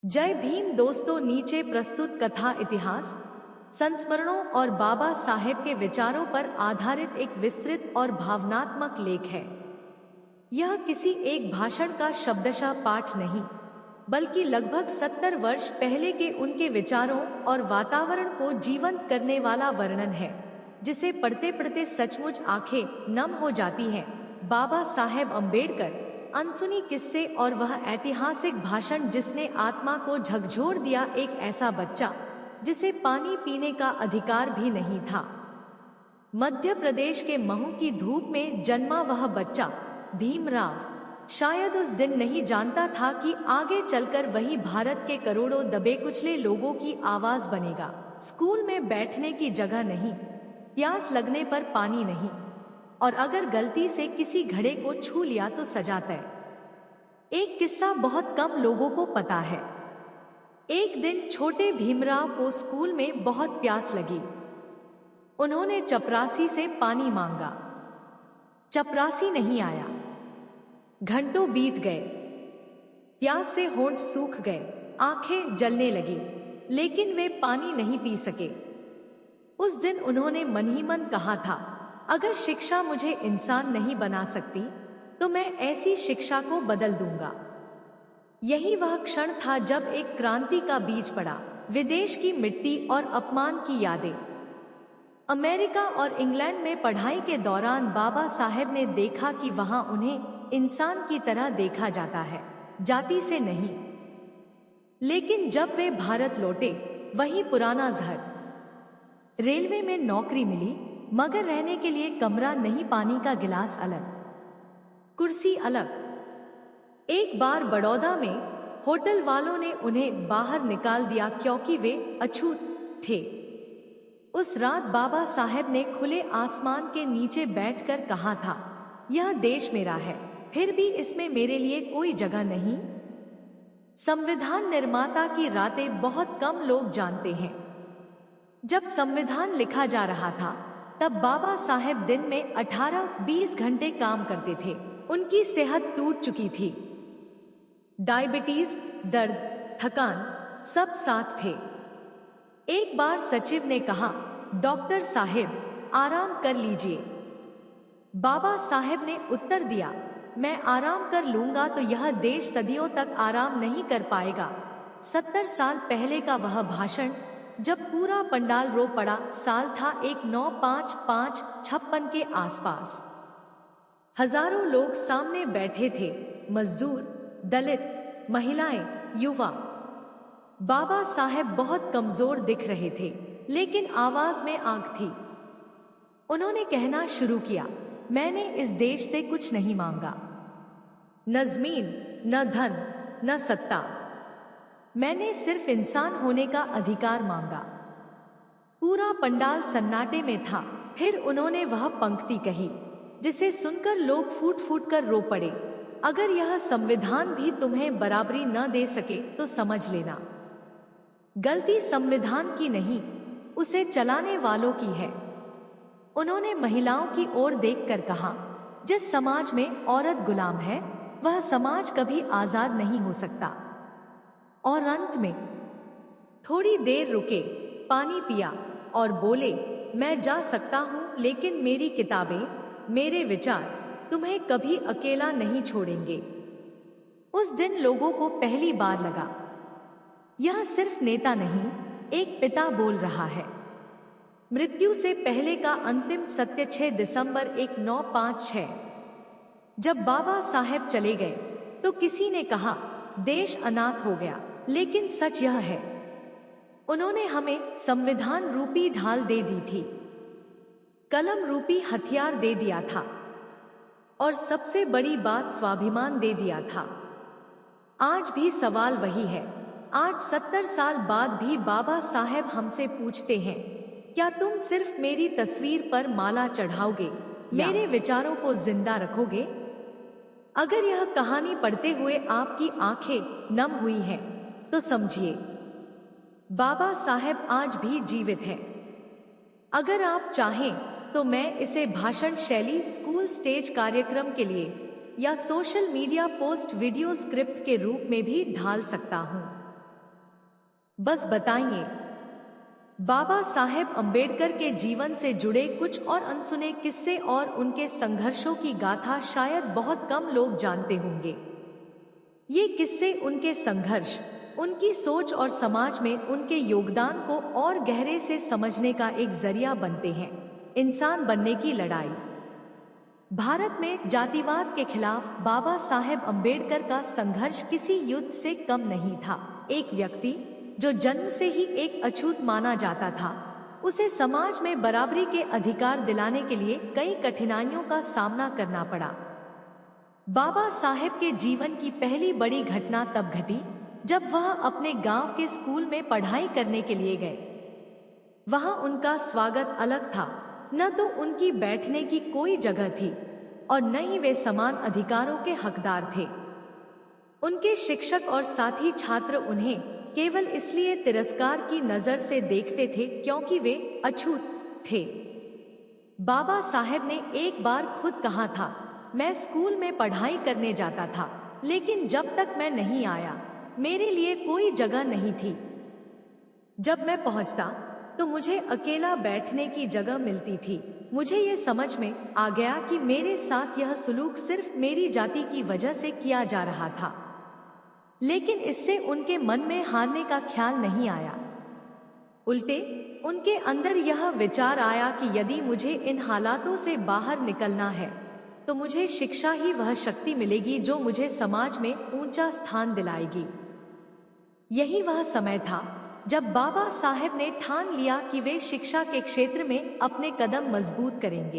जय भीम दोस्तों, नीचे प्रस्तुत कथा इतिहास, संस्मरणों और बाबा साहेब के विचारों पर आधारित एक विस्तृत और भावनात्मक लेख है। यह किसी एक भाषण का शब्दशः पाठ नहीं, बल्कि लगभग 70 वर्ष पहले के उनके विचारों और वातावरण को जीवंत करने वाला वर्णन है, जिसे पढ़ते पढ़ते सचमुच आंखें नम हो जाती हैं। बाबा साहेब अम्बेडकर, अनसुनी किस्से और वह ऐतिहासिक भाषण जिसने आत्मा को झकझोर दिया। एक ऐसा बच्चा जिसे पानी पीने का अधिकार भी नहीं था। मध्य प्रदेश के महू की धूप में जन्मा वह बच्चा भीमराव शायद उस दिन नहीं जानता था कि आगे चलकर वही भारत के करोड़ों दबे कुचले लोगों की आवाज बनेगा। स्कूल में बैठने की जगह नहीं, प्यास लगने पर पानी नहीं, और अगर गलती से किसी घड़े को छू लिया तो सजा तय। एक किस्सा बहुत कम लोगों को पता है। एक दिन छोटे भीमराव को स्कूल में बहुत प्यास लगी। उन्होंने चपरासी से पानी मांगा। चपरासी नहीं आया। घंटों बीत गए। प्यास से होंठ सूख गए, आंखें जलने लगी, लेकिन वे पानी नहीं पी सके। उस दिन उन्होंने मन ही मन कहा था, अगर शिक्षा मुझे इंसान नहीं बना सकती तो मैं ऐसी शिक्षा को बदल दूंगा। यही वह क्षण था जब एक क्रांति का बीज पड़ा। विदेश की मिट्टी और अपमान की यादें। अमेरिका और इंग्लैंड में पढ़ाई के दौरान बाबा साहेब ने देखा कि वहां उन्हें इंसान की तरह देखा जाता है, जाति से नहीं। लेकिन जब वे भारत लौटे, वही पुराना जहर। रेलवे में नौकरी मिली, मगर रहने के लिए कमरा नहीं, पानी का गिलास अलग, कुर्सी अलग। एक बार बड़ौदा में होटल वालों ने उन्हें बाहर निकाल दिया क्योंकि वे अछूत थे। उस रात बाबा साहेब ने खुले आसमान के नीचे बैठकर कहा था, यह देश मेरा है, फिर भी इसमें मेरे लिए कोई जगह नहीं। संविधान निर्माता की रातें बहुत कम लोग जानते हैं। जब संविधान लिखा जा रहा था, तब बाबा साहेब दिन में 18-20 घंटे काम करते थे। उनकी सेहत टूट चुकी थी। डायबिटीज, दर्द, थकान सब साथ थे। एक बार सचिव ने कहा, डॉक्टर साहेब आराम कर लीजिए। बाबा साहेब ने उत्तर दिया, मैं आराम कर लूंगा तो यह देश सदियों तक आराम नहीं कर पाएगा। 70 साल पहले का वह भाषण, जब पूरा पंडाल रो पड़ा। साल था 1955-56 के आसपास। हजारों लोग सामने बैठे थे, मजदूर, दलित, महिलाएं, युवा। बाबा साहेब बहुत कमजोर दिख रहे थे, लेकिन आवाज में आग थी। उन्होंने कहना शुरू किया, मैंने इस देश से कुछ नहीं मांगा, न जमीन, न धन, न सत्ता। मैंने सिर्फ इंसान होने का अधिकार मांगा। पूरा पंडाल सन्नाटे में था। फिर उन्होंने वह पंक्ति कही जिसे सुनकर लोग फूट फूट कर रो पड़े, अगर यह संविधान भी तुम्हें बराबरी न दे सके तो समझ लेना, गलती संविधान की नहीं, उसे चलाने वालों की है। उन्होंने महिलाओं की ओर देखकर कहा, जिस समाज में औरत गुलाम है, वह समाज कभी आजाद नहीं हो सकता। और अंत में थोड़ी देर रुके, पानी पिया और बोले, मैं जा सकता हूं, लेकिन मेरी किताबें, मेरे विचार तुम्हें कभी अकेला नहीं छोड़ेंगे। उस दिन लोगों को पहली बार लगा, यह सिर्फ नेता नहीं, एक पिता बोल रहा है। मृत्यु से पहले का अंतिम सत्य 6 दिसंबर 1956। जब बाबा साहेब चले गए तो किसी ने कहा, देश अनाथ हो गया, लेकिन सच यह है, उन्होंने हमें संविधान रूपी ढाल दे दी थी, कलम रूपी हथियार दे दिया था, और सबसे बड़ी बात स्वाभिमान दे दिया था। आज भी सवाल वही है। आज 70 साल बाद भी बाबा साहेब हमसे पूछते हैं, क्या तुम सिर्फ मेरी तस्वीर पर माला चढ़ाओगे, मेरे विचारों को जिंदा रखोगे? अगर यह कहानी पढ़ते हुए आपकी आंखें नम हुई हैं, तो समझिए, बाबा साहेब आज भी जीवित हैं। अगर आप चाहें तो मैं इसे भाषण शैली, स्कूल स्टेज कार्यक्रम के लिए या social media post video script के रूप में भी ढाल सकता हूं। बस बताइए। बाबा साहेब अम्बेडकर के जीवन से जुड़े कुछ और अनसुने किस्से और उनके संघर्षों की गाथा शायद बहुत कम लोग जानते होंगे। ये किस्से उनके संघर्ष, उनकी सोच और समाज में उनके योगदान को और गहरे से समझने का एक जरिया बनते हैं। इंसान बनने की लड़ाई। भारत में जातिवाद के खिलाफ बाबा साहेब अम्बेडकर का संघर्ष किसी युद्ध से कम नहीं था। एक व्यक्ति जो जन्म से ही एक अछूत माना जाता था, उसे समाज में बराबरी के अधिकार दिलाने के लिए कई कठिनाइयों का सामना करना पड़ा। बाबा साहेब के जीवन की पहली बड़ी घटना तब घटी जब वह अपने गांव के स्कूल में पढ़ाई करने के लिए गए। वहां उनका स्वागत अलग था। न तो उनकी बैठने की कोई जगह थी और न ही वे समान अधिकारों के हकदार थे। उनके शिक्षक और साथी छात्र उन्हें केवल इसलिए तिरस्कार की नजर से देखते थे क्योंकि वे अछूत थे। बाबा साहेब ने एक बार खुद कहा था, मैं स्कूल में पढ़ाई करने जाता था, लेकिन जब तक मैं नहीं आया मेरे लिए कोई जगह नहीं थी। जब मैं पहुंचता तो मुझे अकेला बैठने की जगह मिलती थी। मुझे ये समझ में आ गया कि मेरे साथ यह सुलूक सिर्फ मेरी जाति की वजह से किया जा रहा था, लेकिन इससे उनके मन में हारने का ख्याल नहीं आया। उल्टे उनके अंदर यह विचार आया कि यदि मुझे इन हालातों से बाहर निकलना है तो मुझे शिक्षा ही वह शक्ति मिलेगी जो मुझे समाज में ऊंचा स्थान दिलाएगी। यही वह समय था जब बाबा साहेब ने ठान लिया कि वे शिक्षा के क्षेत्र में अपने कदम मजबूत करेंगे।